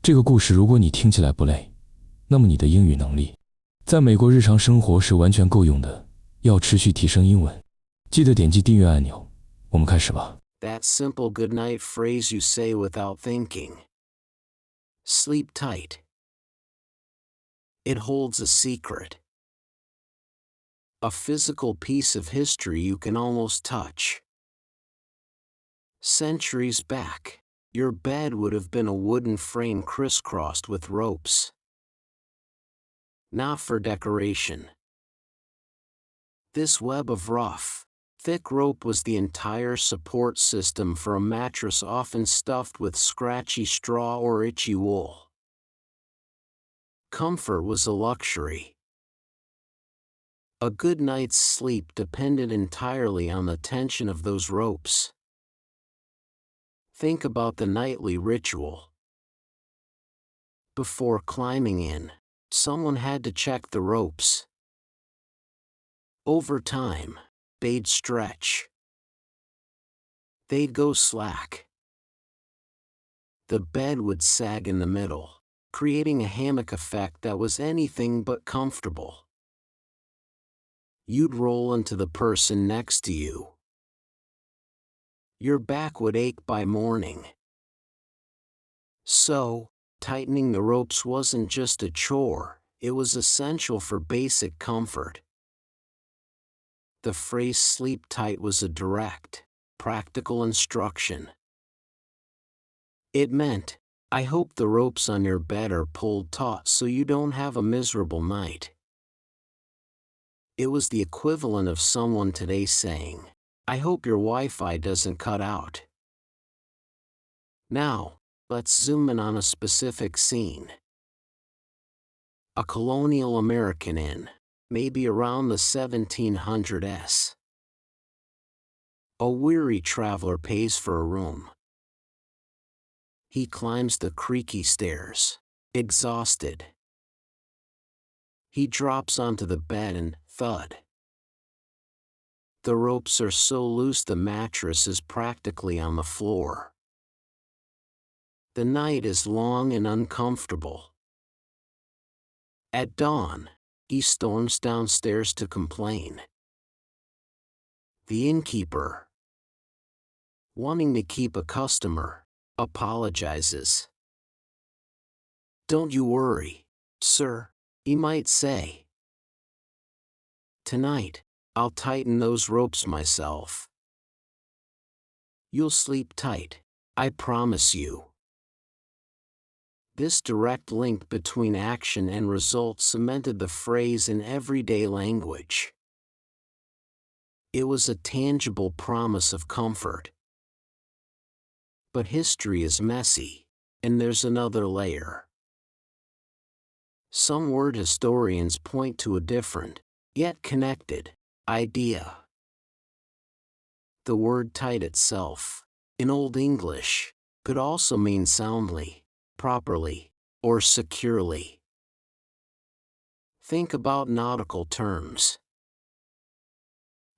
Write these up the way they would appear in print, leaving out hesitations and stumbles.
这个故事如果你听起来不累，那么你的英语能力在美国日常生活是完全够用的。要持续提升英文，记得点击订阅按钮。我们开始吧。 That simple goodnight phrase you say without thinking. Sleep tight. It holds a secret. A physical piece of history you can almost touch. Centuries back, your bed would have been a wooden frame crisscrossed with ropes. Not for decoration. This web of rough, thick rope was the entire support system for a mattress often stuffed with scratchy straw or itchy wool. Comfort was a luxury. A good night's sleep depended entirely on the tension of those ropes. Think about the nightly ritual. Before climbing in, someone had to check the ropes. Over time, they'd stretch. They'd go slack. The bed would sag in the middle, creating a hammock effect that was anything but comfortable. You'd roll into the person next to you. Your back would ache by morning. So, tightening the ropes wasn't just a chore, it was essential for basic comfort. The phrase "sleep tight" was a direct, practical instruction. It meant, I hope the ropes on your bed are pulled taut so you don't have a miserable night. It was the equivalent of someone today saying, I hope your Wi-Fi doesn't cut out. Now, let's zoom in on a specific scene. A colonial American inn, maybe around the 1700s. A weary traveler pays for a room. He climbs the creaky stairs, exhausted. He drops onto the bed and, thud. The ropes are so loose the mattress is practically on the floor. The night is long and uncomfortable. At dawn, he storms downstairs to complain. The innkeeper, wanting to keep a customer, apologizes. Don't you worry, sir, he might say. Tonight, I'll tighten those ropes myself. You'll sleep tight, I promise you. This direct link between action and result cemented the phrase in everyday language. It was a tangible promise of comfort. But history is messy, and there's another layer. Some word historians point to a different, yet connected, idea. The word tight itself, in Old English, could also mean soundly, properly, or securely. Think about nautical terms.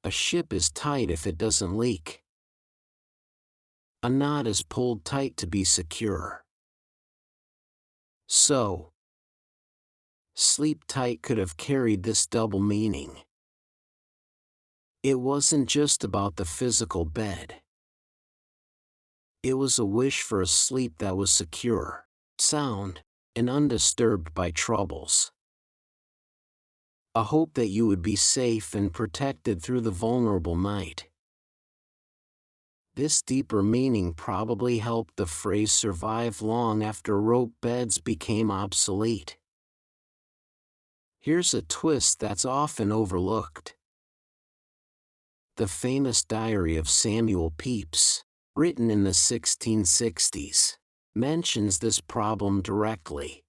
A ship is tight if it doesn't leak. A knot is pulled tight to be secure. So, sleep tight could have carried this double meaning. It wasn't just about the physical bed. It was a wish for a sleep that was secure, sound, and undisturbed by troubles. A hope that you would be safe and protected through the vulnerable night. This deeper meaning probably helped the phrase survive long after rope beds became obsolete. Here's a twist that's often overlooked. The famous Diary of Samuel Pepys, written in the 1660s, mentions this problem directly.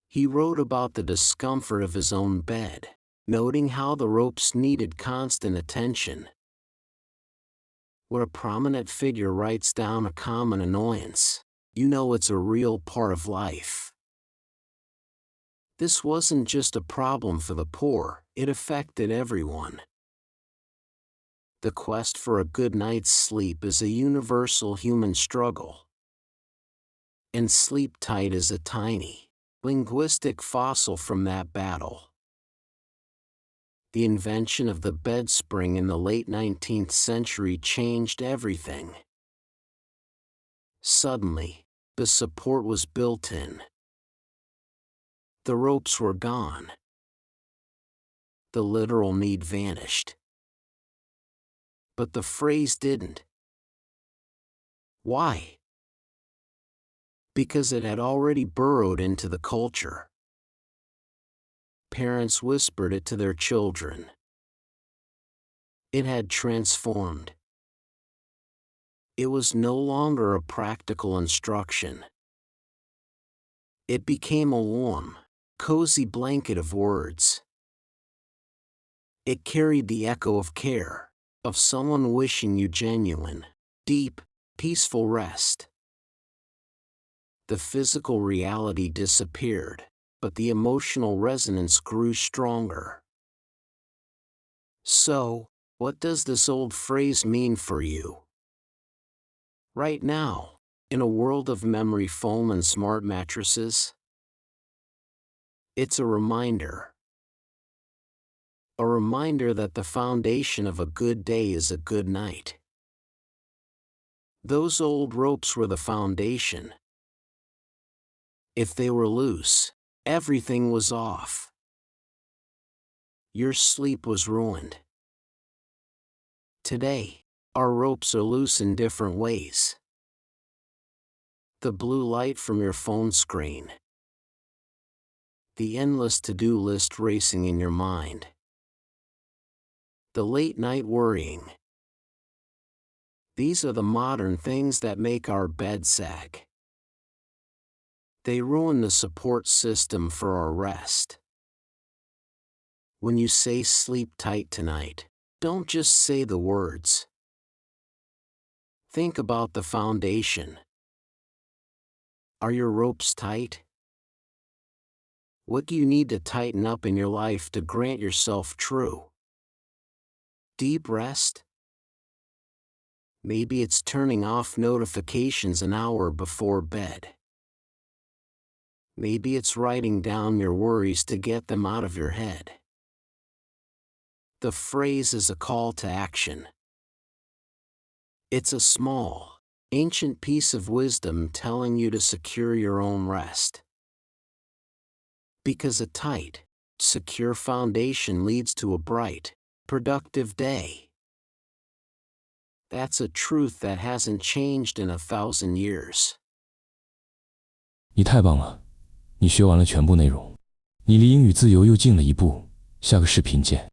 He wrote about the discomfort of his own bed, noting how the ropes needed constant attention. Where a prominent figure writes down a common annoyance, you know it's a real part of life. This wasn't just a problem for the poor, it affected everyone. The quest for a good night's sleep is a universal human struggle. And sleep tight is a tiny, linguistic fossil from that battle. The invention of the bed spring in the late 19th century changed everything. Suddenly, the support was built in. The ropes were gone. The literal need vanished. But the phrase didn't. Why? Because it had already burrowed into the culture. Parents whispered it to their children. It had transformed. It was no longer a practical instruction. It became a warm, cozy blanket of words. It carried the echo of care, of someone wishing you genuine, deep, peaceful rest. The physical reality disappeared, but the emotional resonance grew stronger. So, what does this old phrase mean for you? Right now, in a world of memory foam and smart mattresses? It's a reminder. A reminder that the foundation of a good day is a good night. Those old ropes were the foundation. If they were loose, everything was off. Your sleep was ruined. Today, our ropes are loose in different ways. The blue light from your phone screen. The endless to-do list racing in your mind. The late night worrying. These are the modern things that make our bed sag. They ruin the support system for our rest. When you say sleep tight tonight, don't just say the words. Think about the foundation. Are your ropes tight? What do you need to tighten up in your life to grant yourself true, deep rest? Maybe it's turning off notifications an hour before bed. Maybe it's writing down your worries to get them out of your head. The phrase is a call to action. It's a small, ancient piece of wisdom telling you to secure your own rest. Because a tight, secure foundation leads to a bright, productive day. That's a truth that hasn't changed in 1,000 years. 你太棒了，你学完了全部内容，你离英语自由又近了一步。下个视频见。